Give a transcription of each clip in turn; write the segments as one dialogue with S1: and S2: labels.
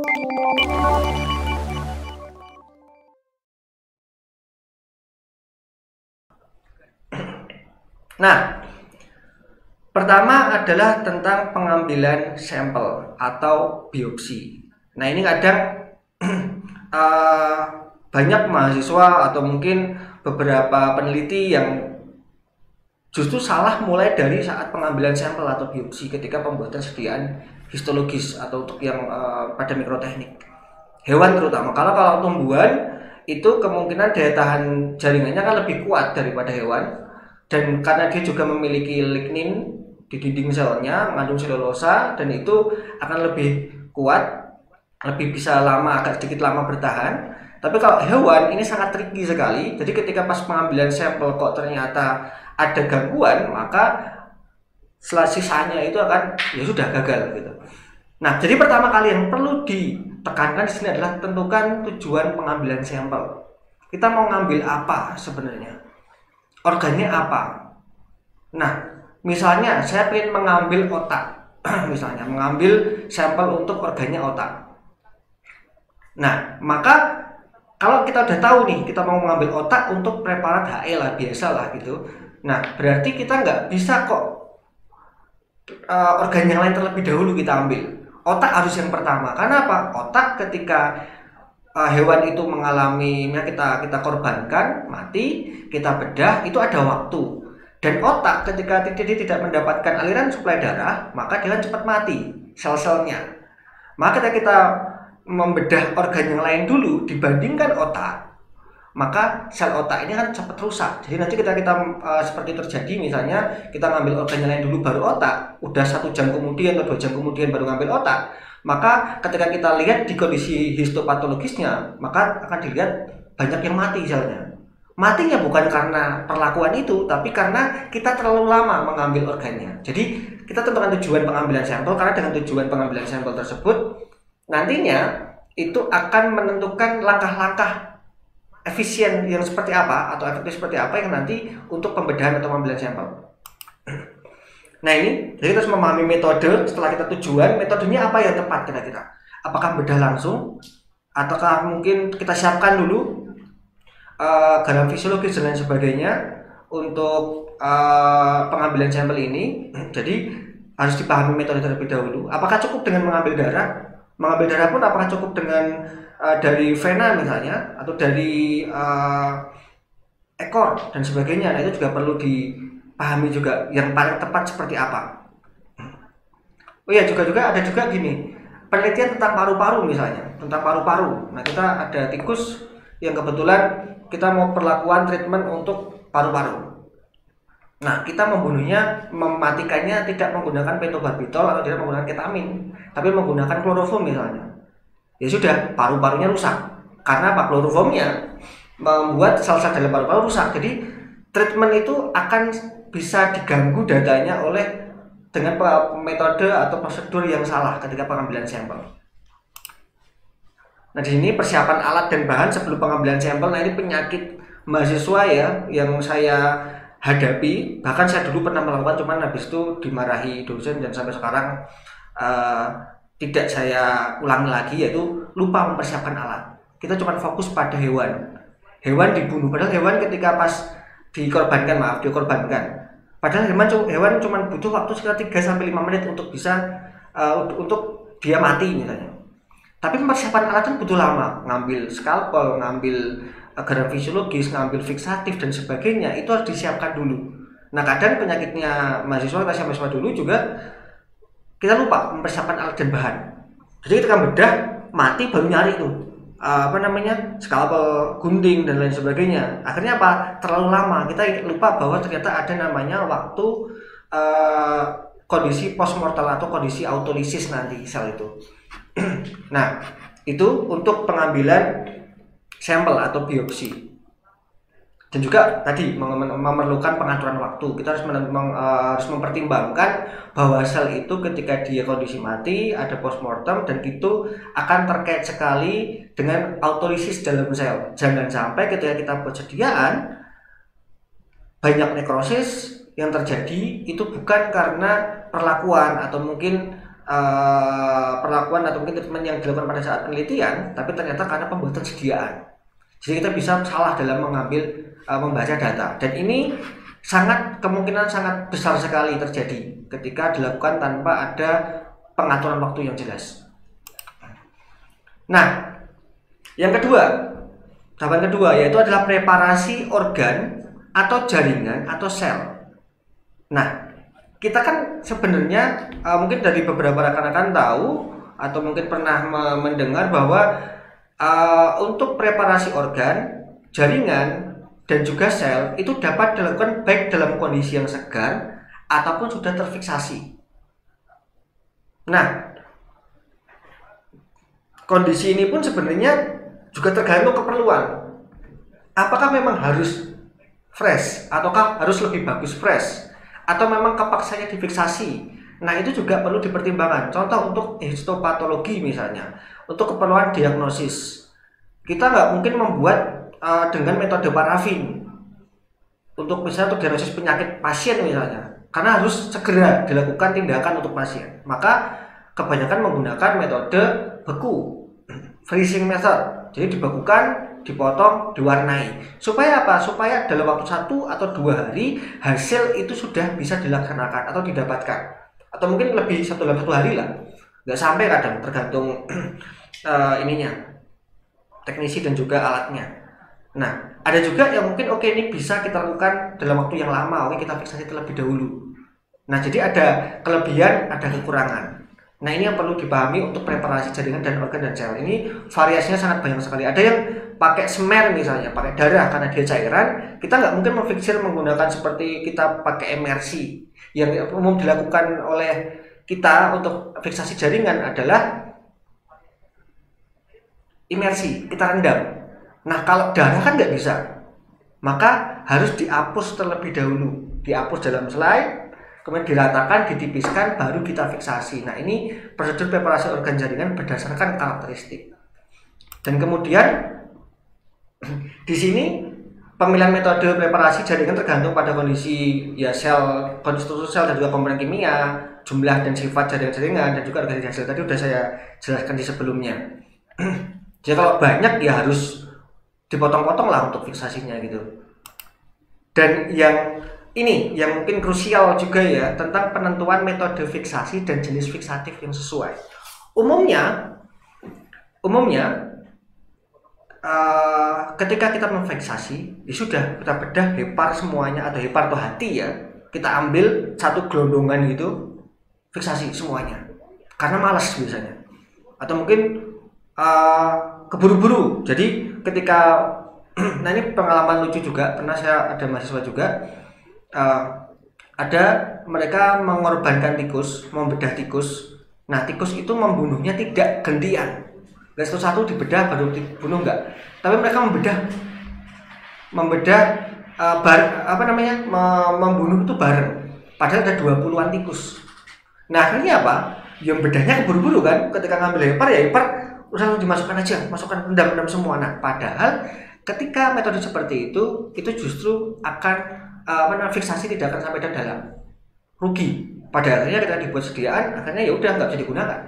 S1: Nah, pertama adalah tentang pengambilan sampel atau biopsi. Nah, ini kadang uh, banyak mahasiswa atau mungkin beberapa peneliti yang justru salah mulai dari saat pengambilan sampel atau biopsi ketika pembuatan sediaan histologis atau untuk yang pada mikroteknik hewan terutama. Kalau tumbuhan itu kemungkinan daya tahan jaringannya kan lebih kuat daripada hewan, dan karena dia juga memiliki lignin di dinding selnya, mengandung selulosa, dan itu akan lebih kuat, lebih bisa lama, agak sedikit lama bertahan. Tapi kalau hewan ini sangat tricky sekali. Jadi ketika pas pengambilan sampel kok ternyata ada gangguan, maka sisanya itu akan ya sudah gagal gitu. Nah, jadi pertama kali yang perlu ditekankan di sini adalah tentukan tujuan pengambilan sampel. Kita mau ngambil apa sebenarnya? Organnya apa? Nah, misalnya saya ingin mengambil otak, misalnya mengambil sampel untuk organnya otak. Nah, maka kalau kita udah tahu nih, kita mau mengambil otak untuk preparat HE lah, biasa lah gitu. Nah, berarti kita nggak bisa kok organ yang lain terlebih dahulu kita ambil. Otak harus yang pertama. Karena apa? Otak ketika hewan itu mengalami, kita korbankan, mati, kita bedah, itu ada waktu. Dan otak ketika dia tidak mendapatkan aliran suplai darah, maka dia cepat mati sel-selnya. Maka ketika kita membedah organ yang lain dulu dibandingkan otak, maka sel otak ini kan cepat rusak. Jadi nanti kita seperti terjadi, misalnya kita ngambil organ yang lain dulu baru otak, udah 1 jam kemudian atau 2 jam kemudian baru ngambil otak, maka ketika kita lihat di kondisi histopatologisnya, maka akan dilihat banyak yang mati selnya. Matinya bukan karena perlakuan itu, tapi karena kita terlalu lama mengambil organnya. Jadi kita tentukan tujuan pengambilan sampel, karena dengan tujuan pengambilan sampel tersebut nantinya itu akan menentukan langkah-langkah efisien yang seperti apa atau efektif seperti apa yang nanti untuk pembedahan atau pengambilan sampel. Nah, ini jadi kita harus memahami metode. Setelah kita tujuan, metodenya apa yang tepat kira-kira? Apakah bedah langsung, ataukah mungkin kita siapkan dulu garam fisiologis dan lain sebagainya untuk pengambilan sampel ini. Jadi harus dipahami metode terlebih dahulu. Apakah cukup dengan mengambil darah? Mengambil darah pun apakah cukup dengan dari vena misalnya, atau dari ekor dan sebagainya. Nah, itu juga perlu dipahami juga yang paling tepat seperti apa. Oh iya, juga ada juga gini, penelitian tentang paru-paru misalnya, tentang paru-paru. Nah, kita ada tikus yang kebetulan kita mau perlakuan treatment untuk paru-paru. Nah, kita mematikannya tidak menggunakan pentobarbital atau tidak menggunakan ketamin, tapi menggunakan kloroform misalnya. Ya sudah, paru-parunya rusak. Karena apa? Kloroformnya membuat sel-sel dalam paru-paru rusak. Jadi treatment itu akan bisa diganggu datanya dengan metode atau prosedur yang salah ketika pengambilan sampel. Nah, di sini persiapan alat dan bahan sebelum pengambilan sampel. Nah, ini penyakit mahasiswa ya yang saya hadapi. Bahkan saya dulu pernah melakukan, cuman habis itu dimarahi dosen dan sampai sekarang tidak saya ulangi lagi, yaitu lupa mempersiapkan alat. Kita cuma fokus pada hewan dibunuh, padahal hewan ketika pas dikorbankan. Padahal hewan cuma butuh waktu sekitar 3-5 menit untuk bisa untuk dia mati misalnya. Tapi persiapan alat kan butuh lama, ngambil skalpel, ngambil garam fisiologis, ngambil fiksatif dan sebagainya, itu harus disiapkan dulu. Nah, kadang penyakitnya mahasiswa dulu juga kita lupa mempersiapkan alat dan bahan. Jadi ketika bedah mati baru nyari tuh skalpel, gunting dan lain sebagainya. Akhirnya apa? Terlalu lama, kita lupa bahwa ternyata ada namanya waktu kondisi postmortal atau kondisi autolisis nanti sel itu. Nah, itu untuk pengambilan sampel atau biopsi. Dan juga tadi memerlukan pengaturan waktu. Kita harus mempertimbangkan bahwa sel itu ketika dia kondisi mati, ada postmortem, dan itu akan terkait sekali dengan autolisis dalam sel. Jangan sampai ketika kita persediaan banyak nekrosis yang terjadi itu bukan karena perlakuan atau mungkin perlakuan atau mungkin treatment yang dilakukan pada saat penelitian, tapi ternyata karena pembuatan sediaan. Jadi kita bisa salah dalam mengambil membaca data, dan ini kemungkinan sangat besar sekali terjadi ketika dilakukan tanpa ada pengaturan waktu yang jelas. Nah, yang kedua, tahapan kedua yaitu adalah preparasi organ atau jaringan atau sel. Nah, kita kan sebenarnya mungkin dari beberapa rekan-rekan tahu atau mungkin pernah mendengar bahwa untuk preparasi organ, jaringan, dan juga sel itu dapat dilakukan baik dalam kondisi yang segar ataupun sudah terfiksasi. Nah, kondisi ini pun sebenarnya juga tergantung keperluan. Apakah memang harus fresh ataukah harus lebih bagus fresh, atau memang kepaksanya difiksasi? Nah, itu juga perlu dipertimbangkan. Contoh untuk histopatologi misalnya, untuk keperluan diagnosis, kita nggak mungkin membuat dengan metode parafin untuk misalnya untuk diagnosis penyakit pasien misalnya, karena harus segera dilakukan tindakan untuk pasien. Maka kebanyakan menggunakan metode beku, freezing method. Jadi dibekukan, dipotong, diwarnai. Supaya apa? Supaya dalam waktu 1 atau 2 hari hasil itu sudah bisa dilaksanakan atau didapatkan. Atau mungkin lebih dalam 1 hari lah. Nggak sampai kadang, tergantung teknisi dan juga alatnya. Nah, ada juga yang mungkin ini bisa kita lakukan dalam waktu yang lama, kita fiksasi terlebih dahulu. Nah, jadi ada kelebihan, ada kekurangan. Nah, ini yang perlu dipahami untuk preparasi jaringan dan organ dan sel. Ini variasinya sangat banyak sekali. Ada yang pakai smear misalnya, pakai darah karena dia cairan. Kita nggak mungkin memfiksir menggunakan seperti kita pakai MRC. Yang umum dilakukan oleh kita untuk fiksasi jaringan adalah imersi, kita rendam. Nah, kalau darah kan nggak bisa, maka harus dihapus terlebih dahulu. Dihapus dalam slide, kemudian diratakan, ditipiskan, baru kita fiksasi. Nah, ini prosedur preparasi organ jaringan berdasarkan karakteristik. Dan kemudian di sini pemilihan metode preparasi jaringan tergantung pada kondisi sel, konstitusi sel dan juga komponen kimia, jumlah dan sifat jaringan-jaringan, dan juga organisasi hasil tadi sudah saya jelaskan di sebelumnya. Jadi kalau banyak ya harus dipotong-potong lah untuk fiksasinya gitu. Dan yang ini yang mungkin krusial juga ya, tentang penentuan metode fiksasi dan jenis fiksatif yang sesuai. Umumnya ketika kita memfiksasi, ya sudah kita bedah hepar semuanya, atau hepar atau hati ya, kita ambil satu gelondongan gitu, fiksasi semuanya. Karena malas biasanya, atau mungkin keburu-buru. Jadi ketika nah ini pengalaman lucu juga, pernah saya ada mahasiswa juga, ada mereka mengorbankan tikus, membedah tikus. Nah, tikus itu membunuhnya tidak gantian, nggak satu-satu dibedah baru dibunuh, enggak, tapi mereka membedah membunuh itu bareng, padahal ada 20-an tikus. Nah, akhirnya apa? Yang bedahnya keburu-buru kan, ketika ngambil hepar ya hepar langsung dimasukkan aja, masukkan rendam semua. Nah, padahal ketika metode seperti itu justru akan fiksasi tidak akan sampai dalam, rugi. Pada akhirnya ketika dibuat sediaan, akhirnya ya udah nggak bisa digunakan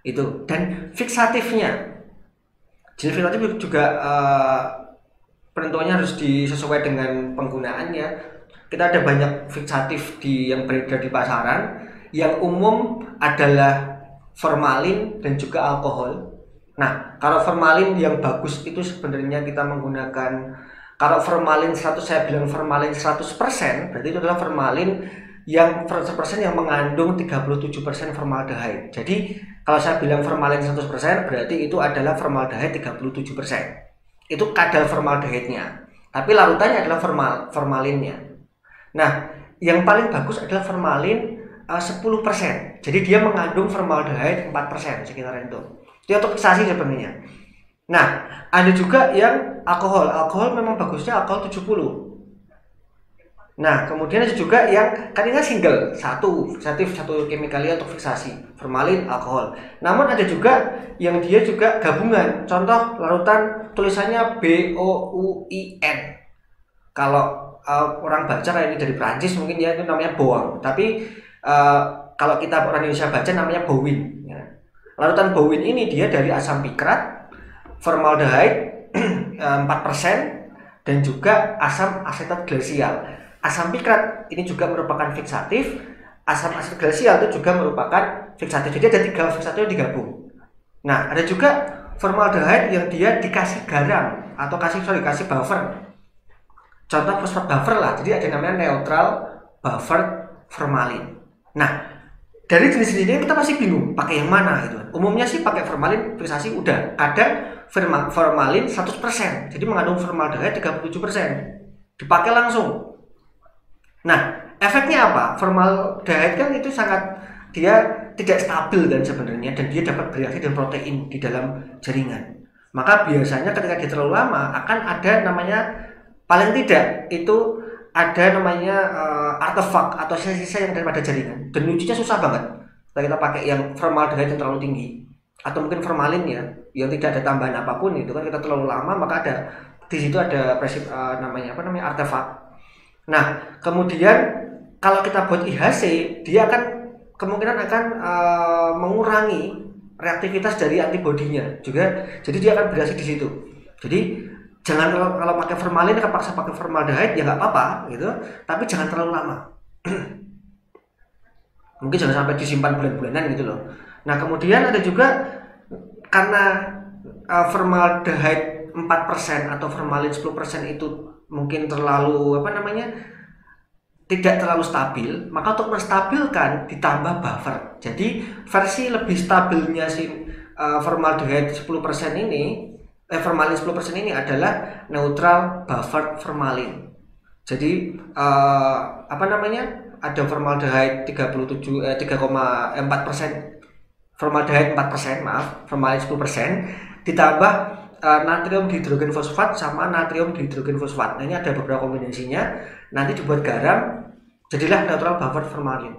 S1: itu. Dan fiksatifnya, jenis fiksatif juga penentuannya harus disesuaikan dengan penggunaannya. Kita ada banyak fiksatif yang beredar di pasaran. Yang umum adalah formalin dan juga alkohol. Nah, kalau formalin yang bagus itu sebenarnya kita menggunakan, kalau formalin 100, saya bilang formalin 100%, berarti itu adalah formalin yang 100% yang mengandung 37% formaldehyde. Jadi kalau saya bilang formalin 100%, berarti itu adalah formaldehyde 37%. Itu kadar formaldehyde-nya. Tapi larutannya adalah formalinnya. Nah, yang paling bagus adalah formalin 10%. Jadi dia mengandung formaldehyde 4% sekitar itu. Itu untuk fiksasi sebenarnya. Nah, ada juga yang alkohol memang bagusnya alkohol 70. Nah, kemudian ada juga yang kalinya single, satu kimikalia untuk fiksasi, formalin, alkohol. Namun ada juga yang dia juga gabungan. Contoh larutan tulisannya BOUIN. Kalau orang baca kayak ini dari Prancis mungkin ya itu namanya bawang. Tapi kalau kita orang Indonesia baca namanya bowin. Ya. Larutan bowin ini dia dari asam pikrat, formaldehyde 4%, dan juga asam asetat glasial. Asam pikrat ini juga merupakan fiksatif, asam asetat glasial itu juga merupakan fiksatif. Jadi ada 3 fiksatif yang digabung. Nah, ada juga formaldehyde yang dia dikasih garam atau kasih buffer. Contoh fosfat buffer lah. Jadi ada namanya neutral buffer formalin. Nah, dari jenis-jenis ini kita masih bingung pakai yang mana gitu. Umumnya sih pakai formalin fiksasi udah. Ada formalin 100%. Jadi mengandung formaldehyde 37%. Dipakai langsung. Nah, efeknya apa? Formaldehyde kan itu dia tidak stabil kan sebenarnya, dan dia dapat bereaksi dengan protein di dalam jaringan. Maka biasanya ketika dia terlalu lama akan ada namanya, paling tidak itu ada namanya artefak atau sisa-sisa yang daripada jaringan, dan nyucinya susah banget. Kita pakai yang formaldehyde yang terlalu tinggi atau mungkin formalin ya yang tidak ada tambahan apapun, itu kan kita terlalu lama maka ada di situ ada namanya artefak. Nah, kemudian kalau kita buat IHC, dia akan kemungkinan akan mengurangi reaktivitas dari antibodinya juga. Jadi dia akan bereaksi di situ. Jadi jangan kalau pakai formalin akan paksa pakai formaldehyde ya nggak apa-apa gitu, tapi jangan terlalu lama. Mungkin jangan sampai disimpan bulan-bulanan gitu loh. Nah, kemudian ada juga karena formaldehyde 4% atau formalin 10% itu mungkin terlalu tidak terlalu stabil, maka untuk menstabilkan ditambah buffer. Jadi versi lebih stabilnya si formaldehyde 10% ini formalin 10% ini adalah neutral buffer formalin. Jadi ada formaldehyde 3,4%, formaldehyde 4%, formalin 10% ditambah natrium dihidrogen fosfat sama natrium dihidrogen fosfat. Nah, ini ada beberapa kombinasinya. Nanti dibuat garam, jadilah neutral buffer formalin.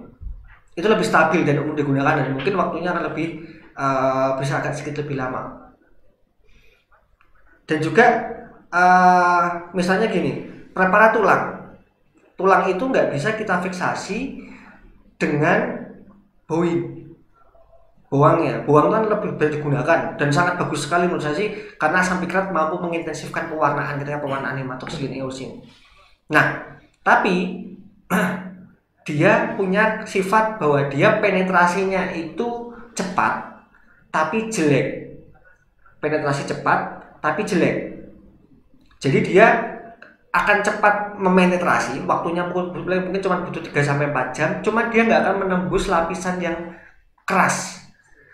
S1: Itu lebih stabil dan umum digunakan, dan mungkin waktunya akan lebih bisa agak sedikit lebih lama. Dan juga misalnya gini, preparat tulang itu nggak bisa kita fiksasi dengan bawang kan lebih banyak digunakan dan sangat bagus sekali menurut saya sih, karena asam pikrat mampu mengintensifkan pewarnaan ketika pewarnaan hematoksin eosin. Nah, tapi dia punya sifat bahwa dia penetrasinya itu cepat tapi jelek. Penetrasi cepat tapi jelek. Jadi dia akan cepat memenetrasi, waktunya mungkin cuma butuh 3-4 jam, cuma dia nggak akan menembus lapisan yang keras.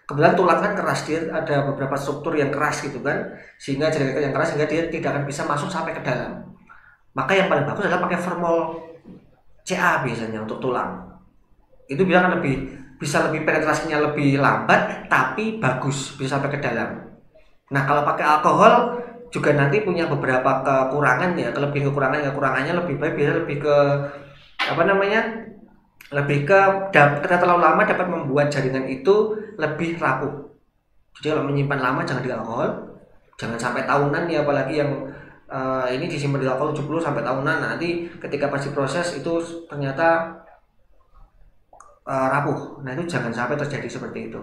S1: Kebetulan tulang kan keras, dia ada beberapa struktur yang keras gitu kan, sehingga jaringan yang keras sehingga dia tidak akan bisa masuk sampai ke dalam. Maka yang paling bagus adalah pakai formol CA biasanya untuk tulang. Itu bisa lebih penetrasinya lebih lambat tapi bagus, bisa sampai ke dalam. Nah, kalau pakai alkohol juga nanti punya beberapa kekurangan ya, kekurangannya lebih baik biasanya lebih ke ketika terlalu lama dapat membuat jaringan itu lebih rapuh. Jadi kalau menyimpan lama jangan di alkohol, jangan sampai tahunan ya, apalagi yang ini disimpan di alkohol 70 sampai tahunan, nanti ketika pas diproses itu ternyata rapuh. Nah, itu jangan sampai terjadi seperti itu.